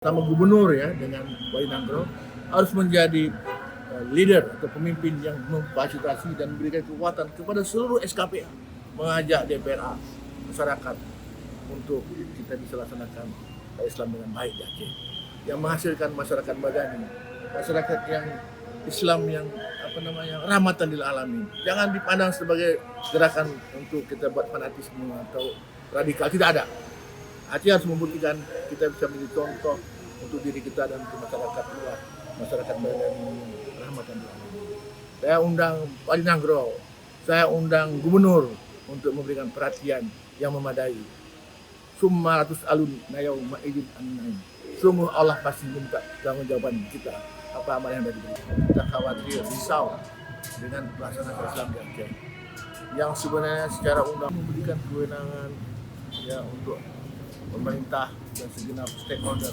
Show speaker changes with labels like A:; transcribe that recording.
A: Sama gubernur ya dengan Wali Nanggro harus menjadi leader atau pemimpin yang memfasilitasi dan memberikan kekuatan kepada seluruh SKPA, mengajak DPRA masyarakat untuk kita bisa laksanakan Islam dengan baik di Aceh, yang menghasilkan masyarakat madani, masyarakat yang Islam yang rahmatan lil alamin. Jangan dipandang sebagai gerakan untuk kita buat fanatisme atau radikal, tidak ada. Aceh harus membuktikan kita bisa menjadi contoh untuk diri kita dan untuk masyarakat luas, masyarakat madani rahmatan lil alamin. Saya undang Wali Nanggro, saya undang gubernur untuk memberikan perhatian yang memadai. Summa ratus alun nayau ma'idin an-naim. Sungguh Allah pasti minta tanggung-jawaban kita apa amal yang ada di kita. Kita khawatir, risau dengan pelaksanaan Islam di Aceh yang sebenarnya secara undang memberikan kewenangan ya untuk pemerintah dan segenap stakeholder